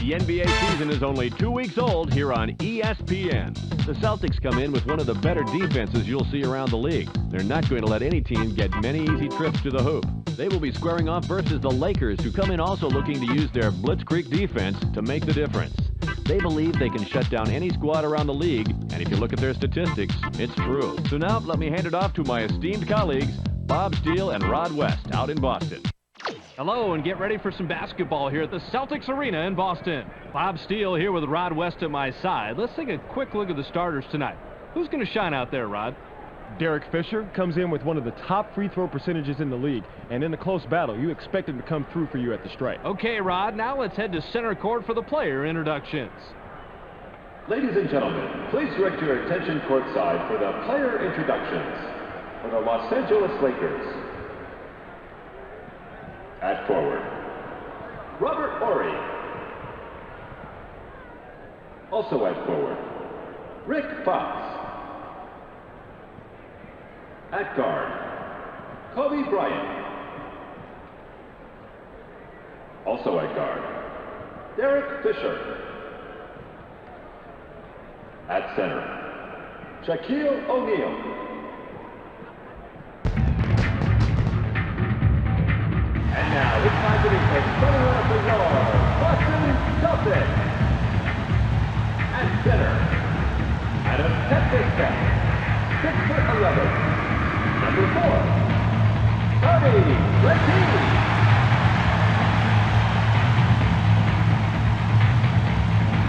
The NBA season is only 2 weeks old here on ESPN. The Celtics come in with one of the better defenses you'll see around the league. They're not going to let any team get many easy trips to the hoop. They will be squaring off versus the Lakers, who come in also looking to use their blitzkrieg defense to make the difference. They believe they can shut down any squad around the league, and if you look at their statistics, it's true. So now let me hand it off to my esteemed colleagues, Bob Steele and Rod West, out in Boston. Hello, and get ready for some basketball here at the Celtics Arena in Boston. Bob Steele here with Rod West at my side. Let's take a quick look at the starters tonight. Who's going to shine out there, Rod? Derek Fisher comes in with one of the top free throw percentages in the league, and in a close battle, you expect him to come through for you at the stripe. Okay, Rod, now let's head to center court for the player introductions. Ladies and gentlemen, please direct your attention courtside for the player introductions. For the Los Angeles Lakers, at forward, Robert Horry. Also at forward, Rick Fox. At guard, Kobe Bryant. Also at guard, Derek Fisher. At center, Shaquille O'Neal. And now it's time to begin starting off the yard, Boston Celtics. At center, Adam Texas, 6'11", number 4, Tony Rettini.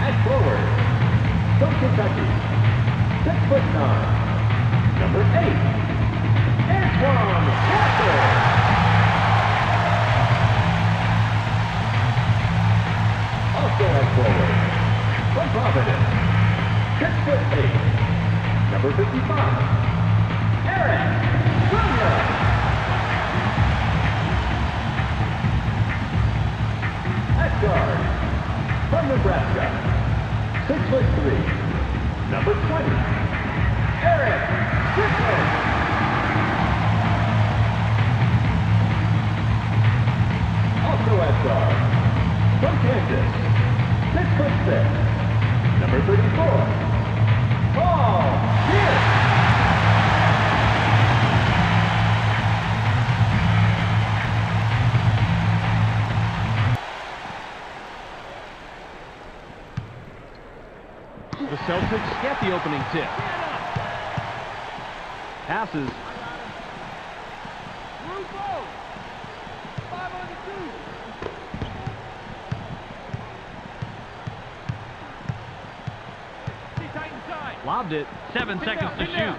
At forward, from Kentucky, 6'9", number 8, Antoine Walker. Also at forward, from Providence, 6'8", number 55, Aaron Williams. At guard, from Nebraska, 6'3", number 20, Eric Strickland. Also at guard, from Kansas, 6'6", number 34, Paul Pierce. The Celtics get the opening tip. Passes. Lobbed it. 7 seconds to shoot.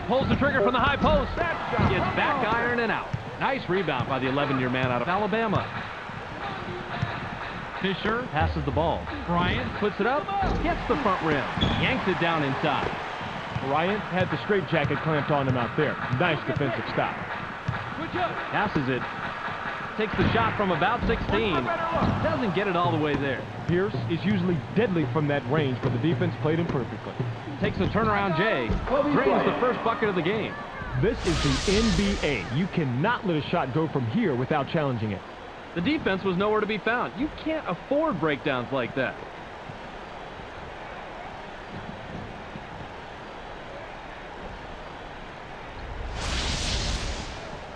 Pulls the trigger from the high post. Gets back iron and out. Nice rebound by the 11-year man out of Alabama. Fisher passes the ball. Bryant puts it up, gets the front rim, yanks it down inside. Bryant had the straitjacket clamped on him out there. Nice defensive stop. Passes it. Takes the shot from about 16. Doesn't get it all the way there. Pierce is usually deadly from that range, but the defense played him perfectly. Takes a turnaround Jay. Drains the first bucket of the game. This is the NBA. You cannot let a shot go from here without challenging it. The defense was nowhere to be found. You can't afford breakdowns like that.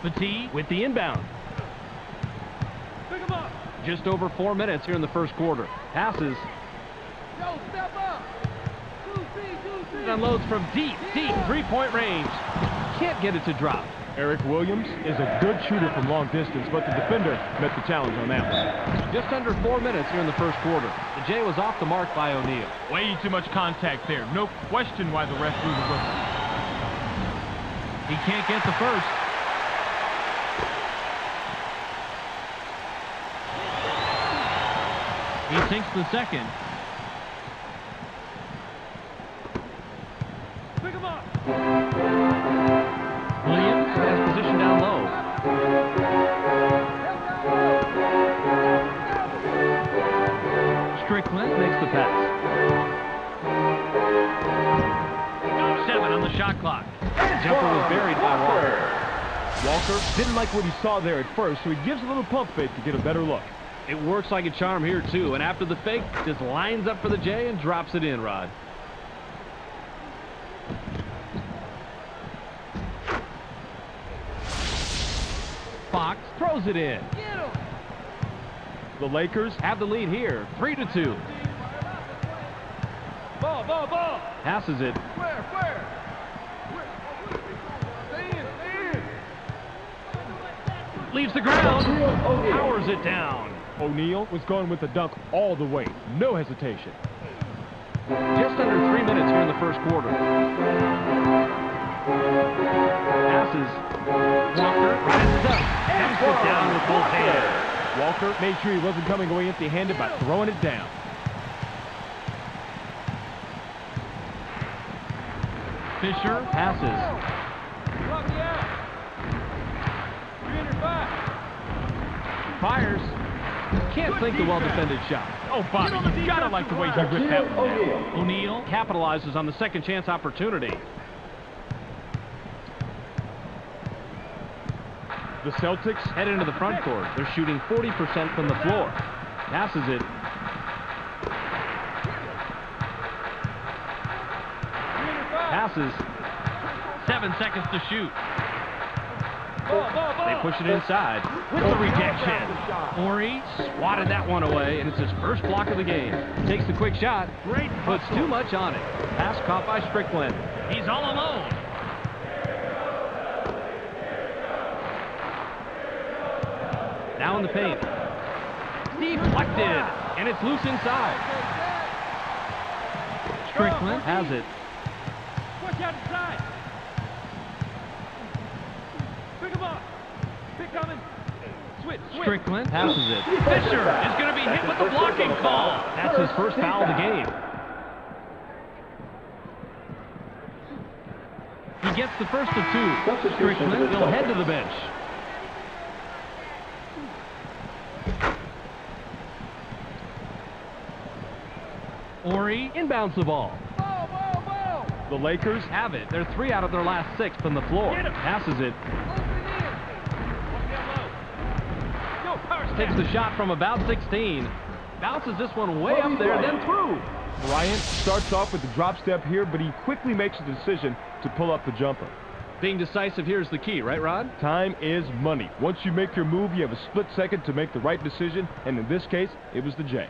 Petit with the inbound. Pick him up. Just over 4 minutes here in the first quarter. Passes. Yo, step up. It unloads from deep three-point range. Can't get it to drop. Eric Williams is a good shooter from long distance, but the defender met the challenge on that one. Just under 4 minutes here in the first quarter. The J was off the mark by O'Neal. Way too much contact there. No question why the ref blew the whistle. He can't get the first. He sinks the second. Pick him up. Williams has position down low. Strickland makes the pass. 7 on the shot clock. Jumper was buried by Walker. Walker didn't like what he saw there at first, so he gives a little pump fake to get a better look. It works like a charm here, too. And after the fake, just lines up for the J and drops it in, Rod. Fox throws it in. The Lakers Have the lead here, 3-2. Ball. Passes it. Where? Stay in. Leaves the ground. Powers it down. O'Neal was going with the dunk all the way. No hesitation. Just under 3 minutes here in the first quarter. Passes. Walker rises up. Dumps it down with both hands. Walker made sure he wasn't coming away empty-handed by throwing it down. Fisher passes. Block me out. 305. Fires. Can't think the well-defended shot. Oh, Bobby, you gotta like the way he ripped that one down. O'Neal capitalizes on the second chance opportunity. The Celtics Head into the front court. They're shooting 40% from the floor. Passes it. Passes. 7 seconds to shoot. They push it inside with the rejection. Horry swatted that one away, and it's his first block of the game. Takes the quick shot. Puts too much on it. Pass caught by Strickland. He's all alone. Now in the paint. Deflected, and it's loose inside. Strickland has it. Watch out inside. Pick him up. Pick coming. Switch. Strickland passes it. Fisher is going to be hit with the blocking call. That's his first foul of the game. He gets the first of 2. Strickland will head to the bench. Horry inbounds the ball. Ball. The Lakers Have it. They're 3 out of their last 6 from the floor. Passes it. Takes the shot from about 16. Bounces this one way up there, then through. Bryant starts off with the drop step here, but he quickly makes a decision to pull up the jumper. Being decisive here is the key, right, Rod? Time is money. Once you make your move, you have a split second to make the right decision, and in this case, it was the J.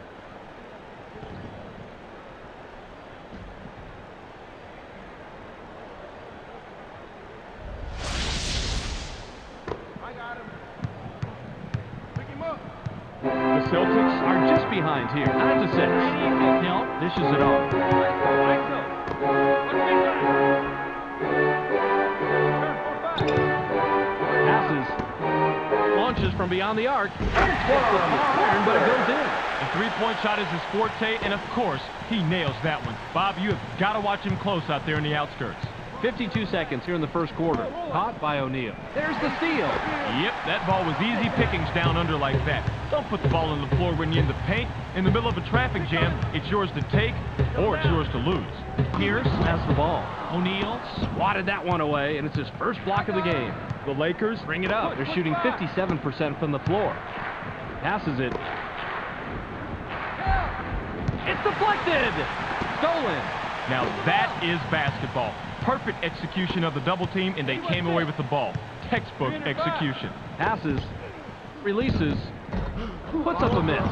I got him. Pick him up. The Celtics Are just behind here, 9-6. Hill dishes it off. Passes. Launches from beyond the arc. It's iron, but it goes in. The three-point shot is his forte, and of course, he nails that one. Bob, you have got to watch him close out there in the outskirts. 52 seconds here in the first quarter. Caught by O'Neal. There's the steal. Yep, that ball was easy pickings down under like that. Don't put the ball on the floor when you're in the paint. In the middle of a traffic jam, it's yours to take or it's yours to lose. Pierce has the ball. O'Neal swatted that one away, and it's his first block of the game. The Lakers Bring it up. They're shooting 57% from the floor. Passes it. It's deflected. Stolen. Now that is basketball. Perfect execution of the double team, and they came away with the ball. Textbook execution. Passes. Releases. Puts up a miss.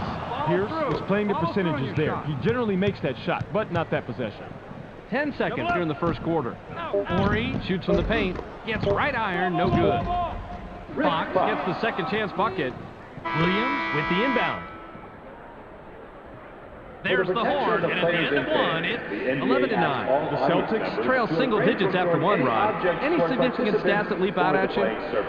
Pierce was playing the percentages there. He generally makes that shot, but not that possession. 10 seconds here in the first quarter. Horry shoots from the paint. Gets right iron. No good. Fox gets the second chance bucket. Williams with the inbound. There's the horn, and at the end of one, it's 11-9. The Celtics Trail single digits after one, Rod. Any significant stats that leap out at you?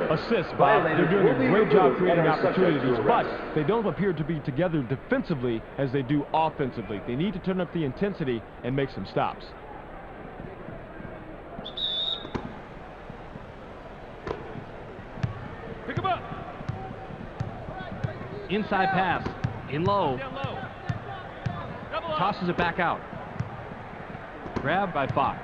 Assists, Bob. They're doing a great job creating opportunities, but they don't appear to be together defensively as they do offensively. They need to turn up the intensity and make some stops. Pick him up. Inside pass. In low. Tosses it back out. Grabbed by Fox.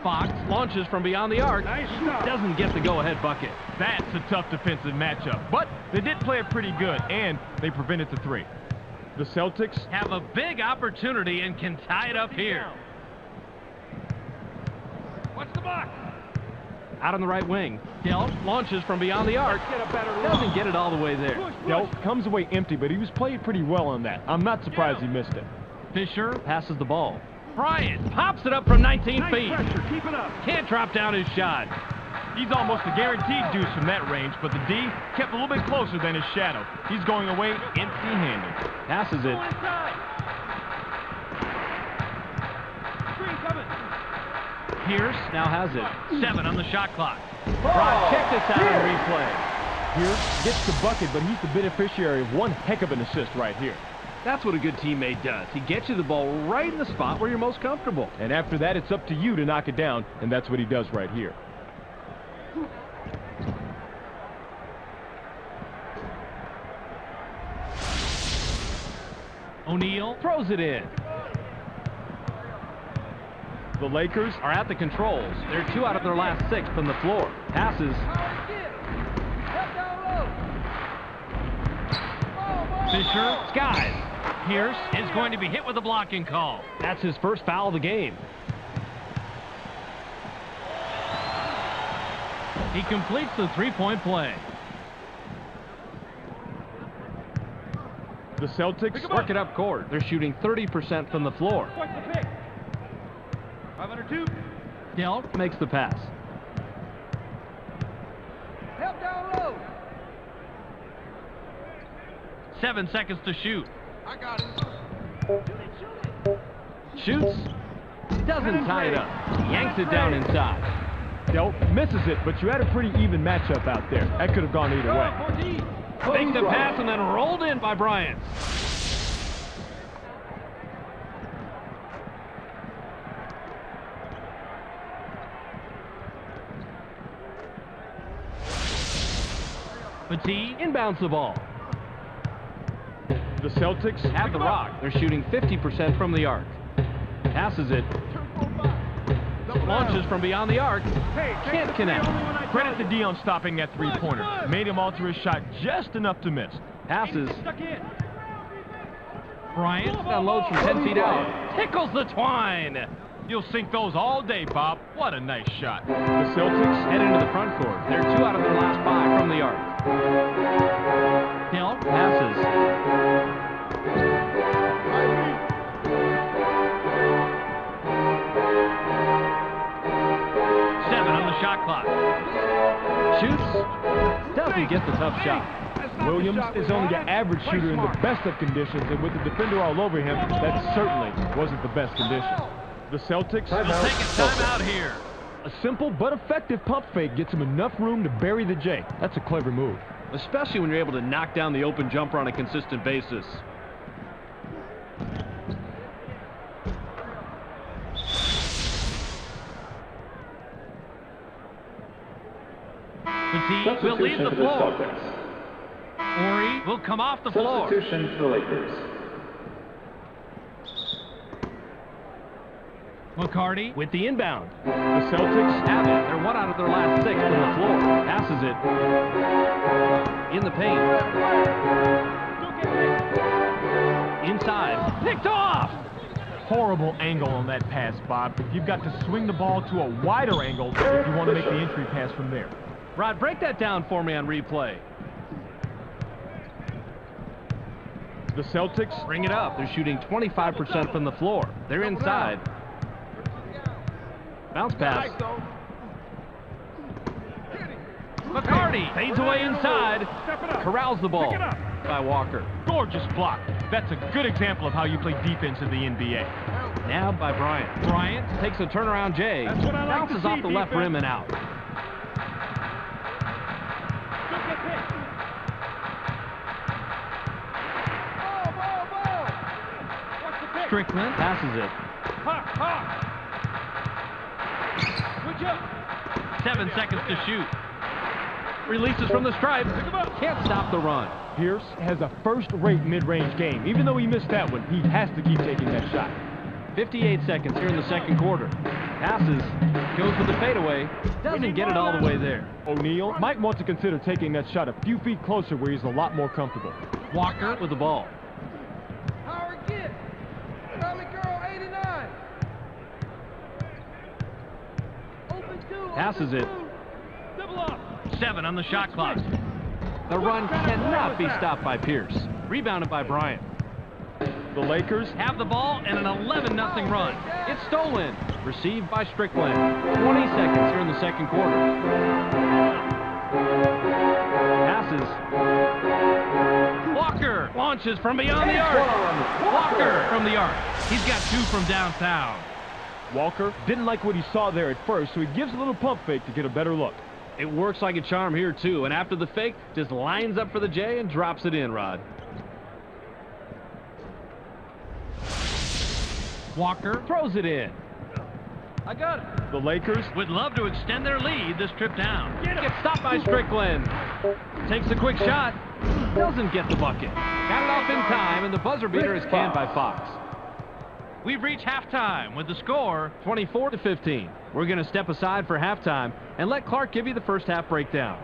Fox launches from beyond the arc. Nice shot. Doesn't get the go-ahead bucket. That's a tough defensive matchup, but they did play it pretty good, and they prevented the three. The Celtics Have a big opportunity and can tie it up here. Watch the box. Out on the right wing. Delp launches from beyond the arc. Get a better Doesn't look. get it all the way there. Push. Delp comes away empty, but he was playing pretty well on that. I'm not surprised he missed it. Fisher passes the ball. Bryant pops it up from 19 Nice feet. pressure. Keep it up. Can't drop down his shot. He's almost a guaranteed deuce from that range, but the D kept a little bit closer than his shadow. He's going away empty-handed. Passes it. Go inside. Screen coming. Pierce now has it. 7 on the shot clock. Brock, check this out on replay. Pierce gets the bucket, but he's the beneficiary of one heck of an assist right here. That's what a good teammate does. He gets you the ball right in the spot where you're most comfortable. And after that, it's up to you to knock it down, and that's what he does right here. O'Neal throws it in. The Lakers Are at the controls. They're 2 out of their last 6 from the floor. Passes. Fisher skies. Pierce is going to be hit with a blocking call. That's his first foul of the game. He completes the three-point play. The Celtics Work it up court. They're shooting 30% from the floor. Watch the pick. 502. Delp makes the pass. Help down low. 7 seconds to shoot. I got it. Shoots. Doesn't tie it up. Yanks it down inside. Delp misses it, but you had a pretty even matchup out there. That could have gone either way. 14. Faked the pass and then rolled in by Bryant. Petit inbounds the ball. The Celtics Have the rock. They're shooting 50% from the arc. Passes it. Launches from beyond the arc. Can't connect. Credit the D on stopping that three-pointer. Made him alter his shot just enough to miss. Passes. Stuck in. Bryant unloads from 10 feet out. Tickles the twine. You'll sink those all day, Bob. What a nice shot. The Celtics Head into the front court. They're 2 out of their last 5 from the arc. Delp passes. Shot clock. Shoots. Doesn't get the tough shot. Williams is only an average shooter in the best of conditions, and with the defender all over him, that certainly wasn't the best condition. The Celtics We'll take a timeout here. a simple but effective pump fake gets him enough room to bury the J. That's a clever move. Especially when you're able to knock down the open jumper on a consistent basis. Petit will leave the Substitution for the floor. Celtics. Ori will come off the floor. Substitution for the Lakers. McCarty with the inbound. The Celtics Have it. They're 1 out of their last 6 from the floor. Passes it. In the paint. Inside. Picked off. Horrible angle on that pass, Bob. You've got to swing the ball to a wider angle if you want to make the entry pass from there. Rod, break that down for me on replay. The Celtics Bring it up. They're shooting 25% from the floor. They're inside. Bounce pass. McCarty fades away inside. Corrals the ball by Walker. Gorgeous block. That's a good example of how you play defense in the NBA. Nabbed by Bryant. Bryant takes a turnaround J. That's what I like to Bounces see, off the left defense. rim and out. Strickland passes it. 7 seconds to shoot. Releases from the stripe. Can't stop the run. Pierce has a first-rate mid-range game. Even though he missed that one, he has to keep taking that shot. 58 seconds here in the second quarter. Passes. Goes with the fadeaway. Doesn't get it all the way there. O'Neal might want to consider taking that shot a few feet closer where he's a lot more comfortable. Walker with the ball. Howard, get. Tommy girl, 89. Open two. Passes it. Double up. 7 on the shot clock. The run cannot be stopped by Pierce. Rebounded by Bryant. The Lakers Have the ball and an 11-0 run. It's stolen. Received by Strickland. 20 seconds here in the second quarter. Passes. Walker launches from beyond the arc. Walker from the arc. He's got 2 from downtown. Walker didn't like what he saw there at first, so he gives a little pump fake to get a better look. It works like a charm here, too. And after the fake, just lines up for the J and drops it in, Rod. Walker throws it in. I got it. The Lakers Would love to extend their lead this trip down. Gets stopped by Strickland. Takes a quick shot. Doesn't get the bucket. Got it off in time, and the buzzer beater is canned by Fox. We've reached halftime with the score 24-15. We're going to step aside for halftime and let Clark give you the first half breakdown.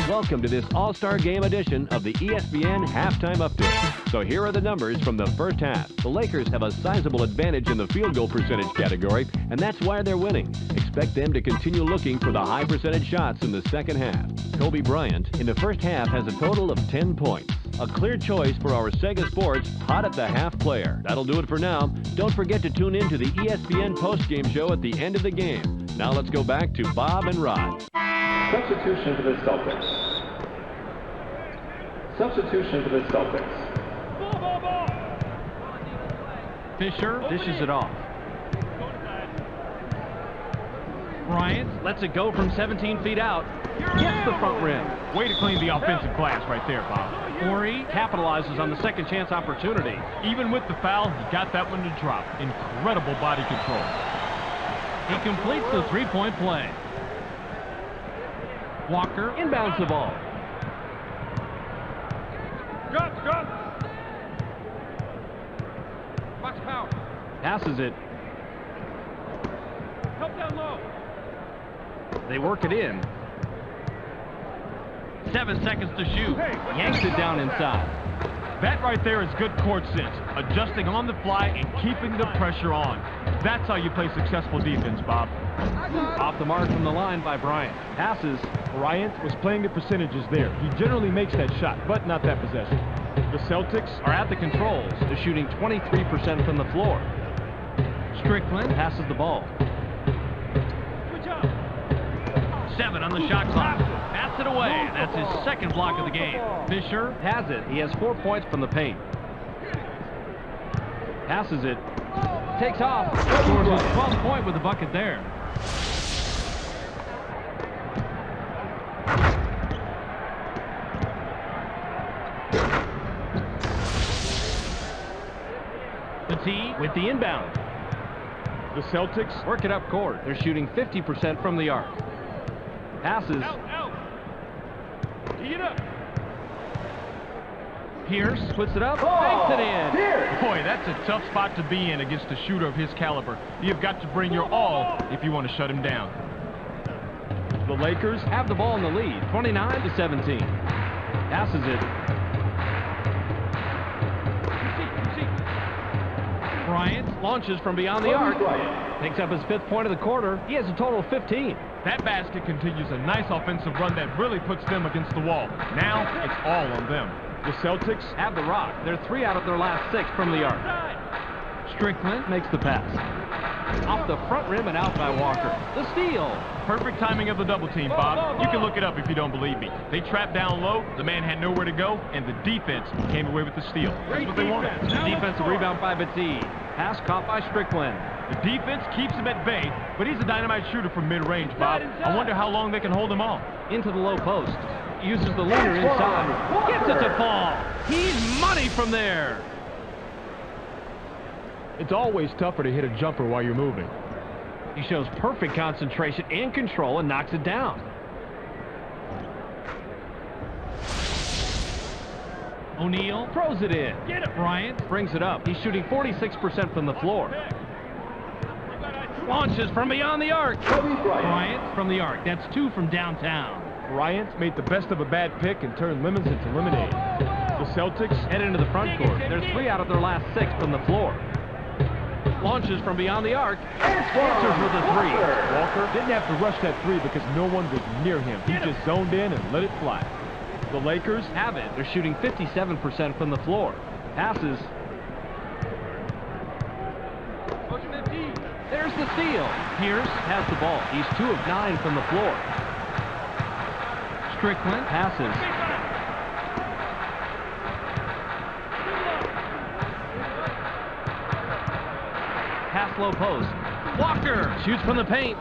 Welcome to this All-Star Game edition of the ESPN Halftime Update. So here are the numbers from the first half. The Lakers have a sizable advantage in the field goal percentage category, and that's why they're winning. Expect them to continue looking for the high percentage shots in the second half. Kobe Bryant in the first half has a total of 10 points. A clear choice for our Sega Sports hot at the half player. That'll do it for now. Don't forget to tune in to the ESPN postgame show at the end of the game. Now let's go back to Bob and Rod. Substitution for the Celtics. Substitution for the Celtics. Ball. Fisher dishes it off. Bryant lets it go from 17 feet out. Gets the front rim. Way to clean the offensive glass right there, Bob. Ori capitalizes on the second chance opportunity. Even with the foul, he got that one to drop. Incredible body control. He completes the three-point play. Walker inbounds the ball. Drop. Box power. Passes it. Help down low. They work it in. 7 seconds to shoot. Yanks it down inside. That right there is good court sense. Adjusting on the fly and keeping the pressure on. That's how you play successful defense, Bob. Off the mark from the line by Bryant. Passes. Bryant was playing the percentages there. He generally makes that shot, but not that possession. The Celtics Are at the controls. They're shooting 23% from the floor. Strickland passes the ball. Good job. 7 on the shot clock. Bats it away. That's his second block of the game. Fisher has it. He has 4 points from the paint. Passes it. Takes off. Scores his 12th point with the bucket there. The T with the inbound. The Celtics Work it up court. They're shooting 50% from the arc. Passes. Out. Tee it up. Pierce puts it up. Banks it in. Boy, that's a tough spot to be in against a shooter of his caliber. You've got to bring your all if you want to shut him down. The Lakers Have the ball in the lead, 29-17. Passes it. Bryant launches from beyond the arc. Picks up his 5th point of the quarter. He has a total of 15. That basket continues a nice offensive run that really puts them against the wall. Now, it's all on them. The Celtics Have the rock. They're 3 out of their last 6 from the arc. Strickland makes the pass. Off the front rim and out by Walker. The steal. Perfect timing of the double team, Bob. You can look it up if you don't believe me. They trapped down low, the man had nowhere to go, and the defense came away with the steal. That's what they wanted. Defensive rebound by Batiste. Pass caught by Strickland. The defense keeps him at bay, but he's a dynamite shooter from mid-range, Bob. I wonder how long they can hold him off. Into the low post. Uses the leaner inside. Gets it to fall. He's money from there. It's always tougher to hit a jumper while you're moving. He shows perfect concentration and control and knocks it down. O'Neal throws it in. Bryant brings it up. He's shooting 46% from the floor. Launches from beyond the arc. Kobe Bryant. Bryant from the arc. That's 2 from downtown. Bryant made the best of a bad pick and turned lemons into lemonade. The Celtics Head into the front court. They're 3 out of their last 6 from the floor. Launches from beyond the arc. Answers with a 3. Walker didn't have to rush that 3 because no one was near him. He just zoned in and let it fly. The Lakers Have it. They're shooting 57% from the floor. Passes. There's the steal. Pierce has the ball. He's 2 of 9 from the floor. Strickland passes. Pass low post. Walker shoots from the paint.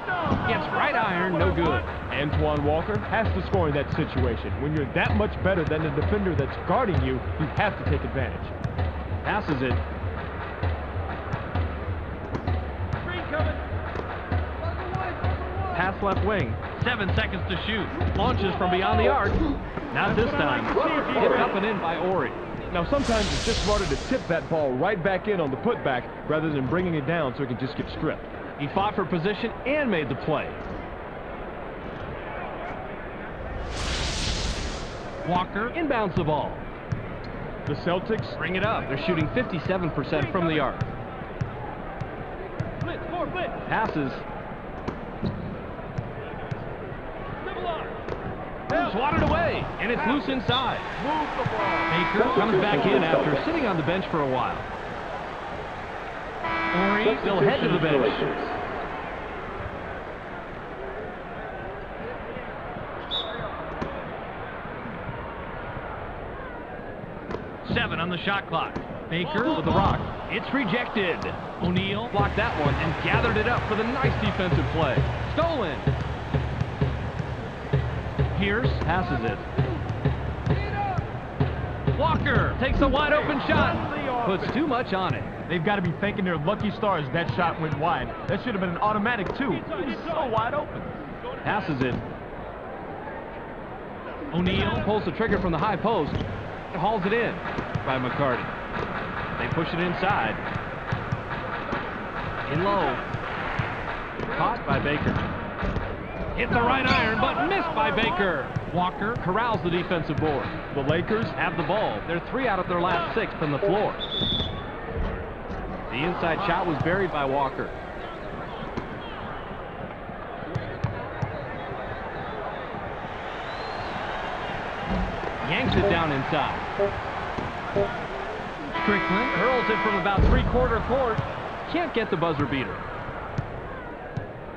Gets right iron, no good. Antoine Walker has to score in that situation. When you're that much better than the defender that's guarding you, you have to take advantage. Passes it. Pass left wing. 7 seconds to shoot. Launches from beyond the arc. Not this time. Hit up and in by Ori. Now, sometimes it's just smarter to tip that ball right back in on the putback rather than bringing it down so it can just get stripped. He fought for position and made the play. Walker inbounds the ball. The Celtics Bring it up. They're shooting 57% from the arc. Passes. Swatted away, and it's loose inside. Baker comes back in after sitting on the bench for a while. Ori still head to the bench. 7 on the shot clock. Baker with the rock. It's rejected. O'Neal blocked that one and gathered it up for the nice defensive play. Stolen. Pierce passes it. Walker takes a wide open shot. Puts too much on it. They've got to be thanking their lucky stars that shot went wide. That should have been an automatic, too. He was so wide open. Passes it. O'Neal pulls the trigger from the high post and hauls it in by McCarty. They push it inside. In low. Caught by Baker. Hit the right iron, but missed by Baker. Walker corrals the defensive board. The Lakers Have the ball. They're 3 out of their last 6 from the floor. The inside shot was buried by Walker. Yanks it down inside. Strickland hurls it from about 3/4 court. Can't get the buzzer beater.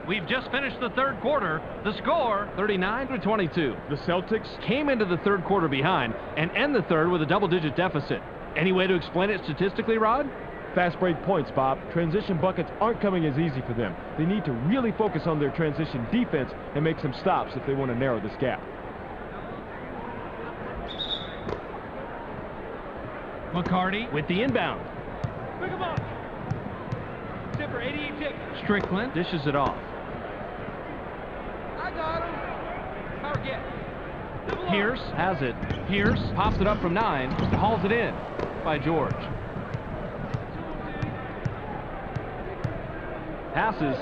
We've just finished the third quarter. The score, 39-22. the Celtics Came into the third quarter behind and end the third with a double-digit deficit. Any way to explain it statistically, Rod? fast break points, Bob. Transition buckets aren't coming as easy for them. They need to really focus on their transition defense and make some stops if they want to narrow this gap. McCarty with the inbound. Pick him up. Tipper, 88 tip. Strickland dishes it off. I got him. Power get. Pierce has it. Pierce pops it up from 9 and hauls it in by George. Passes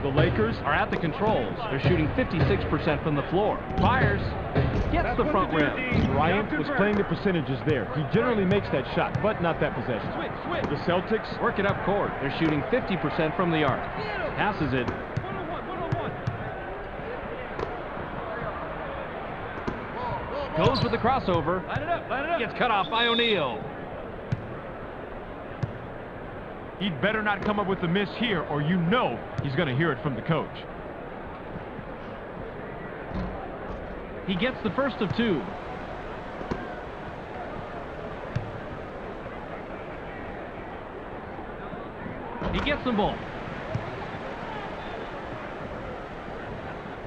The Lakers are at the controls. They're shooting 56% from the floor. Fires. Gets the front rim. Bryant was playing the percentages there. He generally makes that shot, but not that possession. The Celtics Work it up court. They're shooting 50% from the arc. Passes it. Goes with the crossover. Line it up, line it up. Gets cut off by O'Neal. He'd better not come up with a miss here, or you know he's going to hear it from the coach. He gets the first of 2. He gets them both.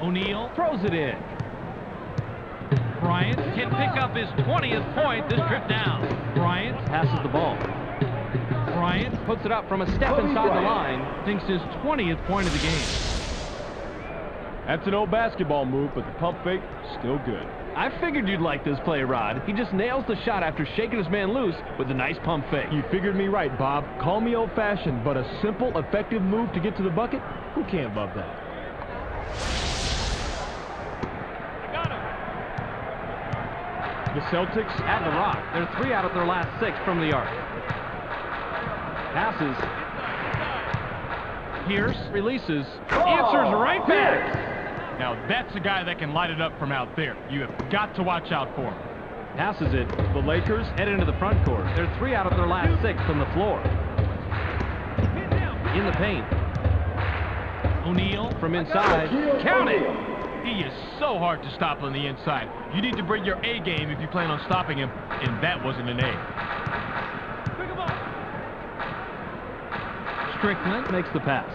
O'Neal throws it in. Bryant can pick up his 20th point this trip down. Bryant passes the ball. Bryant puts it up from a step Kobe inside the Bryant. line. Thinks his 20th point of the game. That's an old basketball move, but the pump fake, still good. I figured you'd like this play, Rod. He just nails the shot after shaking his man loose with a nice pump fake. You figured me right, Bob. Call me old-fashioned, but a simple, effective move to get to the bucket? Who can't love that? I got him. The Celtics At the rock. They're 3 out of their last 6 from the arc. Passes. Pierce releases. Answers right back. Now, that's a guy that can light it up from out there. You have got to watch out for him. Passes it. The Lakers head into the front court. They're 3 out of their last 6 from the floor. In the paint. O'Neal from inside. Count it! He is so hard to stop on the inside. You need to bring your A game if you plan on stopping him, and that wasn't an A. Pick him up. Strickland makes the pass.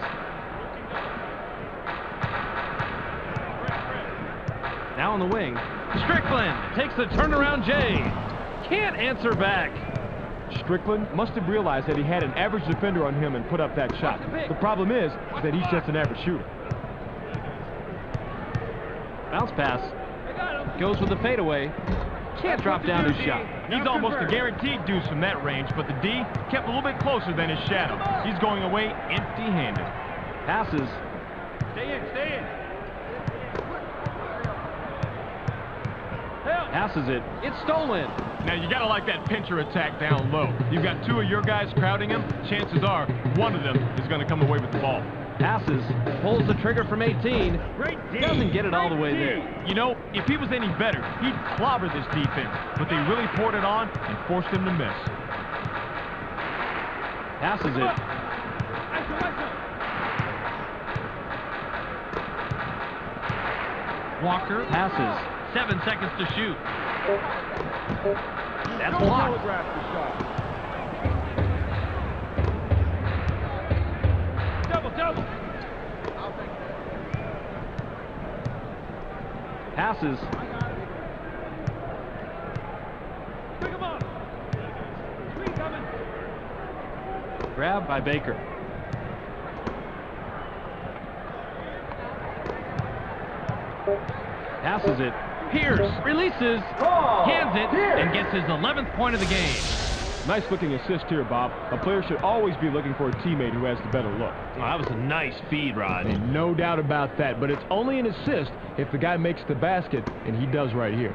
Now on the wing. Strickland takes the turnaround J. Can't answer back. Strickland must have realized that he had an average defender on him and put up that shot. The problem is that he's just an average shooter. Bounce pass. Goes with the fadeaway. Can't drop down his shot. He's almost a guaranteed deuce from that range, but the D kept a little bit closer than his shadow. He's going away empty-handed. Passes. Stay in, stay in. Passes it. It's stolen. Now, you got to like that pincher attack down low. You've got 2 of your guys crowding him. Chances are one of them is going to come away with the ball. Passes. Pulls the trigger from 18. Doesn't get it all the way there. You know, if he was any better, he'd clobber this defense. But they really poured it on and forced him to miss. Passes it. Walker passes. 7 seconds to shoot. That's blocked. Double. Passes. Pick him up. Screen coming. Grabbed by Baker. Passes it. Pierce releases, hands it, and gets his 11th point of the game. Nice looking assist here, Bob. A player should always be looking for a teammate who has the better look. Oh, that was a nice feed, Rod. And no doubt about that, but it's only an assist if the guy makes the basket, and he does right here.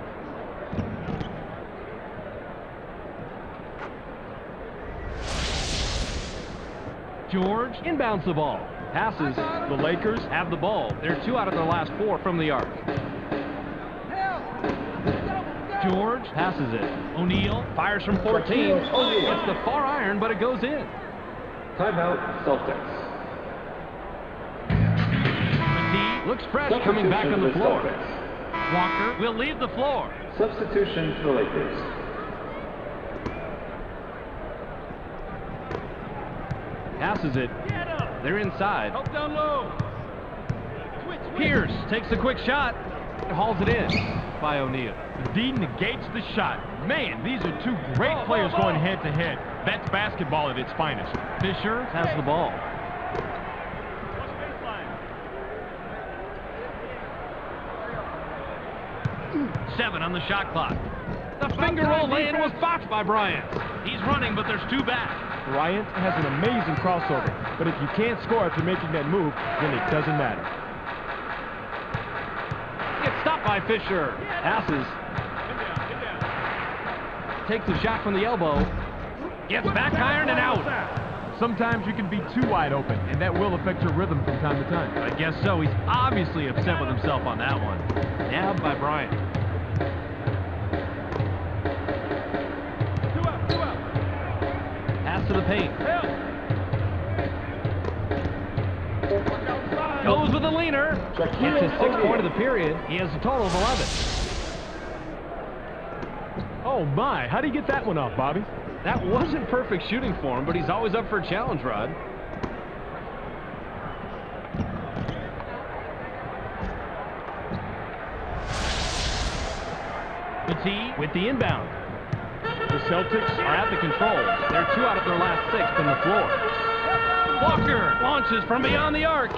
George inbounds the ball. Passes. The Lakers have the ball. They're 2 out of their last 4 from the arc. George passes it. O'Neal fires from 14. It's the far iron, but it goes in. Timeout, Celtics. He looks fresh coming back on the floor. Walker will leave the floor. Substitution for the Lakers. Passes it. They're inside. Help down low. Pierce takes a quick shot. Hauls it in by O'Neal. The D negates the shot. Man, these are 2 great players going head-to-head. That's basketball at its finest. Fisher has the ball. Seven on the shot clock. The finger roll lay-in was boxed by Bryant. He's running, but there's 2 back. Bryant has an amazing crossover, but if you can't score after making that move, then it doesn't matter. Gets stopped by Fisher. Passes. Takes a shot from the elbow. Gets back iron and out. Sometimes you can be too wide open, and that will affect your rhythm from time to time. I guess so. He's obviously upset with himself on that one. Nabbed by Bryant. 2 out. Pass to the paint. Goes with the leaner. Gets his 6th point of the period. He has a total of 11. Oh my, how do you get that one off, Bobby? That wasn't perfect shooting for him, but he's always up for a challenge, Rod. Petit with the inbound. The Celtics Are at the control. They're 2 out of their last 6 from the floor. Walker launches from beyond the arc.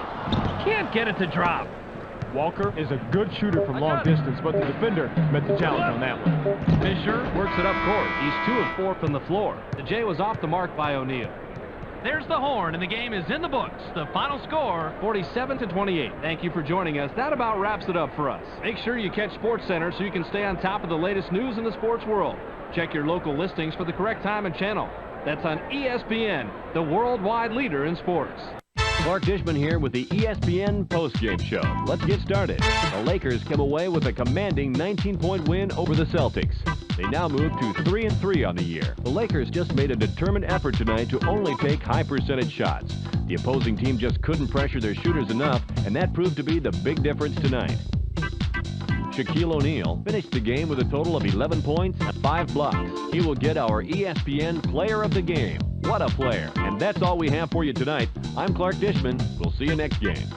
Can't get it to drop. Walker is a good shooter from long distance, but the defender met the challenge on that one. Fisher works it up court. He's 2 of 4 from the floor. The J was off the mark by O'Neal. There's the horn, and the game is in the books. The final score, 47-28. Thank you for joining us. That about wraps it up for us. Make sure you catch SportsCenter so you can stay on top of the latest news in the sports world. Check your local listings for the correct time and channel. That's on ESPN, the worldwide leader in sports. Clark Dishman here with the ESPN Postgame Show. Let's get started. The Lakers come away with a commanding 19-point win over the Celtics. They now move to 3-3 on the year. The Lakers just made a determined effort tonight to only take high-percentage shots. The opposing team just couldn't pressure their shooters enough, and that proved to be the big difference tonight. Shaquille O'Neal finished the game with a total of 11 points and 5 blocks. He will get our ESPN Player of the Game. What a player. And that's all we have for you tonight. I'm Clark Dishman. We'll see you next game.